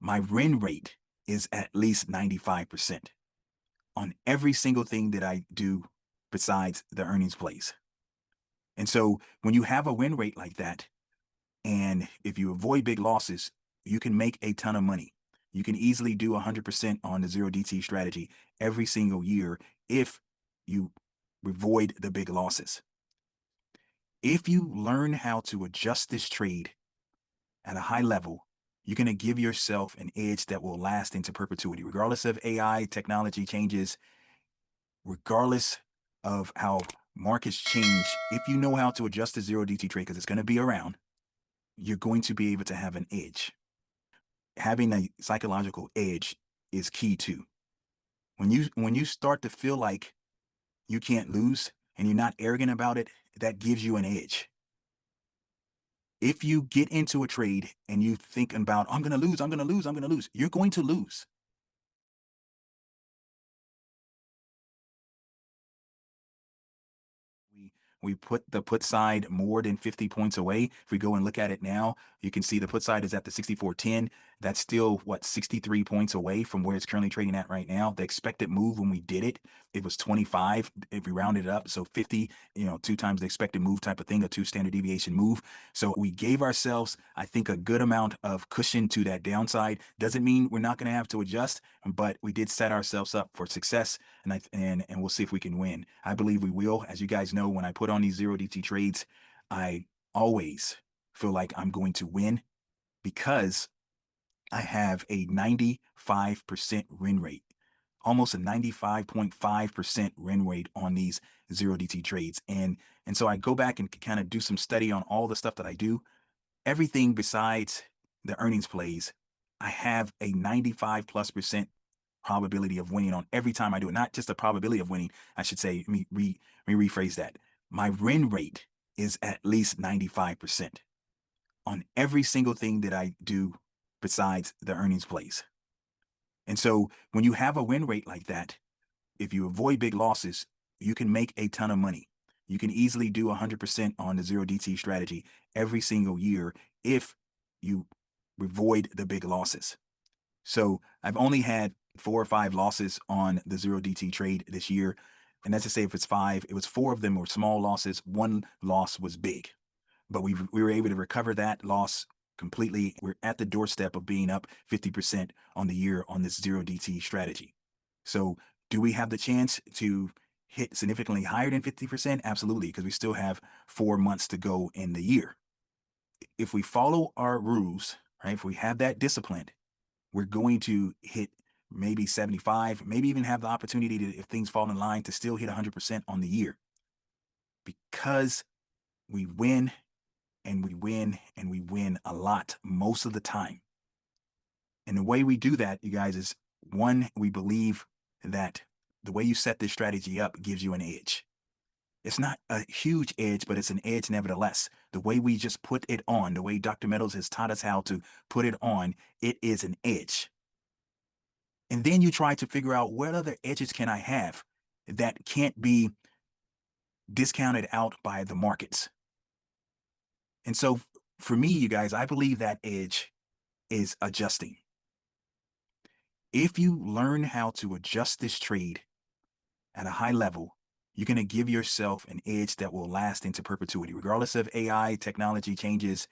my win rate is at least 95% on every single thing that I do besides the earnings plays. And so when you have a win rate like that, and if you avoid big losses, you can make a ton of money. You can easily do 100% on the zero DT strategy every single year if you avoid the big losses. If you learn how to adjust this trade at a high level, you're going to give yourself an edge that will last into perpetuity, regardless of AI technology changes, regardless of how markets change. If you know how to adjust the zero DT trade, because it's going to be around, you're going to be able to have an edge. Having a psychological edge is key too. When you start to feel like you can't lose and you're not arrogant about it, that gives you an edge. If you get into a trade and you think about, I'm going to lose, I'm going to lose, I'm going to lose, you're going to lose. We put the put side more than 50 points away. If we go and look at it now, you can see the put side is at the 64.10. That's still, 63 points away from where it's currently trading at right now. The expected move when we did it, it was 25 if we rounded it up. So 50, two times the expected move type of thing, a 2 standard deviation move. So we gave ourselves, I think, a good amount of cushion to that downside. Doesn't mean we're not going to have to adjust, but we did set ourselves up for success, and we'll see if we can win. I believe we will. As you guys know, when I put on these zero DT trades, I always feel like I'm going to win because I have a 95% win rate, almost a 95.5% win rate on these zero DT trades. And so I go back and kind of do some study on all the stuff that I do. Everything besides the earnings plays, I have a 95+% probability of winning on every time I do it. Not just a probability of winning, I should say. Let me rephrase that. My win rate is at least 95% on every single thing that I do besides the earnings plays. And so when you have a win rate like that, if you avoid big losses, you can make a ton of money. You can easily do 100% on the zero DT strategy every single year if you avoid the big losses. So I've only had 4 or 5 losses on the zero DT trade this year. And that's to say, if it's 5, it was 4 of them were small losses. 1 loss was big, but we were able to recover that loss completely. We're at the doorstep of being up 50% on the year on this zero DT strategy. So do we have the chance to hit significantly higher than 50%? Absolutely, because we still have 4 months to go in the year. If we follow our rules, right, if we have that discipline, we're going to hit maybe 75, maybe even have the opportunity to, if things fall in line, to still hit 100% on the year, because we win and we win and we win a lot most of the time. And the way we do that, you guys, is one, we believe that the way you set this strategy up gives you an edge. It's not a huge edge, but it's an edge nevertheless. The way we just put it on, the way Dr. Meadows has taught us how to put it on, it is an edge. And then you try to figure out, what other edges can I have that can't be discounted out by the markets? And so for me, you guys, I believe that edge is adjusting. If you learn how to adjust this trade at a high level, you're going to give yourself an edge that will last into perpetuity, regardless of AI technology changes,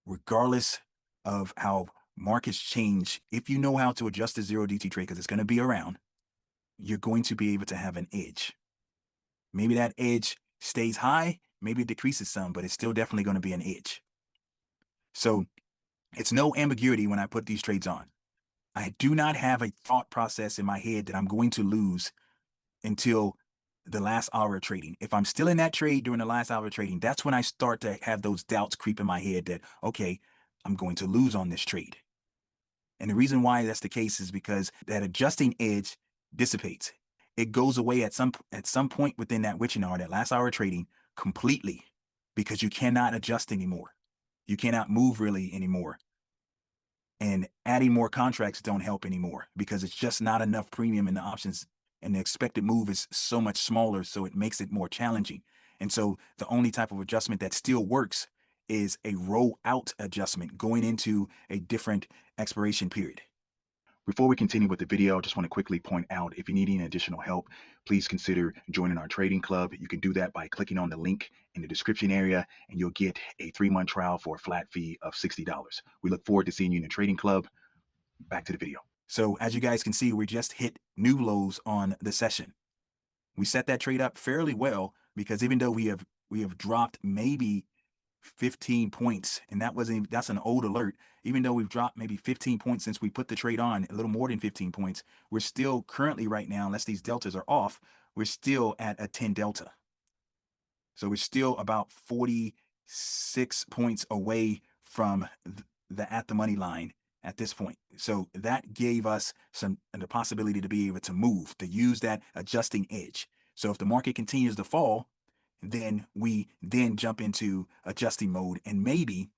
regardless of how markets change. If you know how to adjust the zero DT trade, because it's going to be around, you're going to be able to have an edge. Maybe that edge stays high, maybe it decreases some, but it's still definitely going to be an edge. So it's no ambiguity when I put these trades on. I do not have a thought process in my head that I'm going to lose until the last hour of trading. If I'm still in that trade during the last hour of trading, that's when I start to have those doubts creep in my head that, okay, I'm going to lose on this trade. And the reason why that's the case is because that adjusting edge dissipates. It goes away at some point within that witching hour, that last hour of trading, completely, because you cannot adjust anymore. You cannot move really anymore. And adding more contracts don't help anymore, because it's just not enough premium in the options, and the expected move is so much smaller, so it makes it more challenging. And so the only type of adjustment that still works is a roll out adjustment going into a different expiration period. Before we continue with the video, I just want to quickly point out, if you need any additional help, please consider joining our trading club. You can do that by clicking on the link in the description area, and you'll get a 3-month trial for a flat fee of $60. We look forward to seeing you in the trading club. Back to the video. So as you guys can see, we just hit new lows on the session. We set that trade up fairly well, because even though we have dropped maybe 15 points, and that's an old alert. Even though we've dropped maybe 15 points since we put the trade on, a little more than 15 points, we're still currently right now, unless these deltas are off, we're still at a 10 delta. So we're still about 46 points away from the at the money line at this point. So that gave us the possibility to be able to move, to use that adjusting edge. So if the market continues to fall, then we jump into adjusting mode, and maybe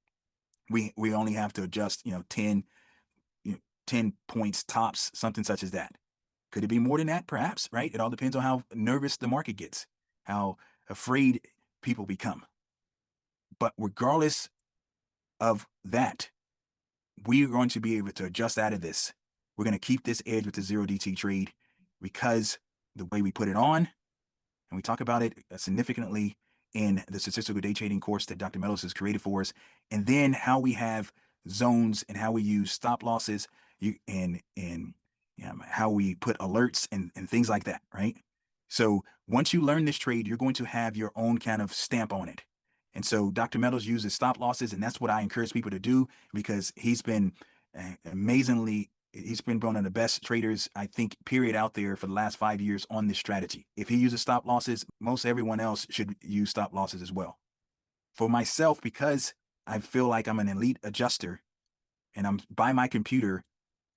we only have to adjust 10 points tops, something such as that. Could it be more than that? Perhaps, right? It all depends on how nervous the market gets, how afraid people become. But regardless of that, we're going to be able to adjust out of this. We're going to keep this edge with the 0DT trade, because the way we put it on, and we talk about it significantly in the statistical day trading course that Dr. Meadows has created for us, and then how we have zones and how we use stop losses, and how we put alerts and things like that, right? So once you learn this trade, you're going to have your own kind of stamp on it. And so Dr. Meadows uses stop losses, and that's what I encourage people to do, because he's been he's been one of the best traders, I think, period, out there for the last 5 years on this strategy. If he uses stop losses, most everyone else should use stop losses as well. For myself, because I feel like I'm an elite adjuster, and I'm by my computer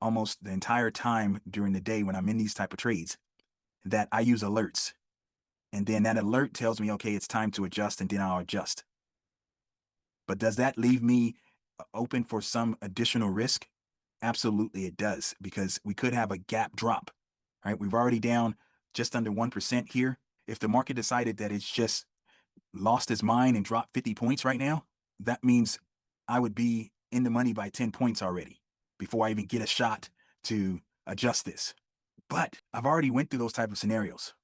almost the entire time during the day when I'm in these type of trades, that I use alerts. And then that alert tells me, okay, it's time to adjust, and then I'll adjust. But does that leave me open for some additional risk? Absolutely it does, because we could have a gap drop, right? We've already down just under 1% here. If the market decided that it's just lost its mind and dropped 50 points right now, that means I would be in the money by 10 points already before I even get a shot to adjust this. But I've already went through those type of scenarios.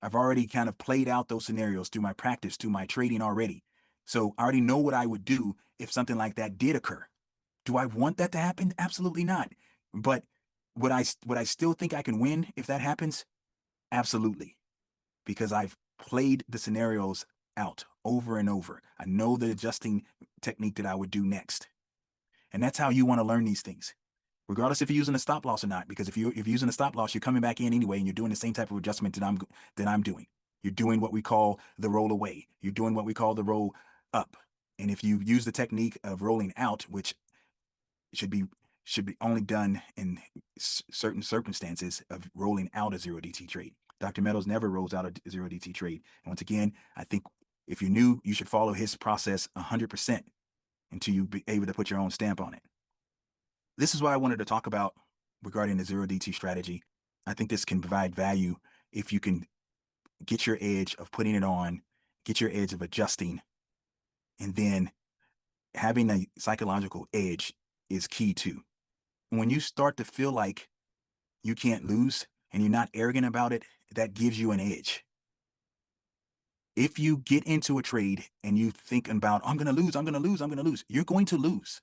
I've already kind of played out those scenarios through my practice, through my trading already. So I already know what I would do if something like that did occur. Do I want that to happen? Absolutely not. But would I still think I can win if that happens? Absolutely. Because I've played the scenarios out over and over. I know the adjusting technique that I would do next. And that's how you want to learn these things, regardless if you're using a stop loss or not. Because if you're using a stop loss, you're coming back in anyway, and you're doing the same type of adjustment that I'm doing. You're doing what we call the roll away. You're doing what we call the roll up. And if you use the technique of rolling out, which should be only done in certain circumstances of rolling out a 0DT trade. Dr. Meadows never rolls out a 0DT trade. And once again, I think if you're new, you should follow his process 100% until you be able to put your own stamp on it. This is what I wanted to talk about regarding the 0DT strategy. I think this can provide value if you can get your edge of putting it on, get your edge of adjusting, and then having a psychological edge is key too. When you start to feel like you can't lose and you're not arrogant about it, that gives you an edge. If you get into a trade and you think about, I'm going to lose, I'm going to lose, I'm going to lose, you're going to lose.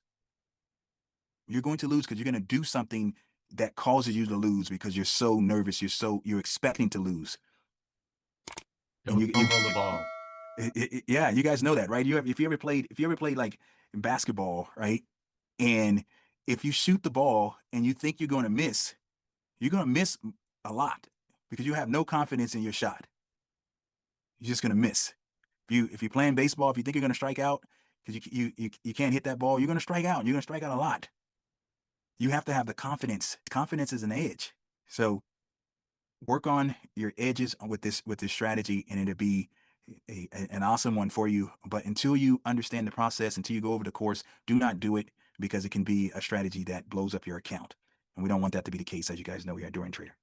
You're going to lose because you're going to do something that causes you to lose because you're so nervous, you're expecting to lose. Don't fumble the ball. Yeah, you guys know that, right? If you ever played like basketball, right? And if you shoot the ball and you think you're going to miss, you're going to miss a lot because you have no confidence in your shot. You're just going to miss. If you're playing baseball, if you think you're going to strike out because you can't hit that ball, you're going to strike out. You're going to strike out a lot. You have to have the confidence. Confidence is an edge. So work on your edges with this strategy, and it'll be an awesome one for you. But until you understand the process, until you go over the course, do not do it, because it can be a strategy that blows up your account. And we don't want that to be the case. As you guys know, we are Dorian Trader.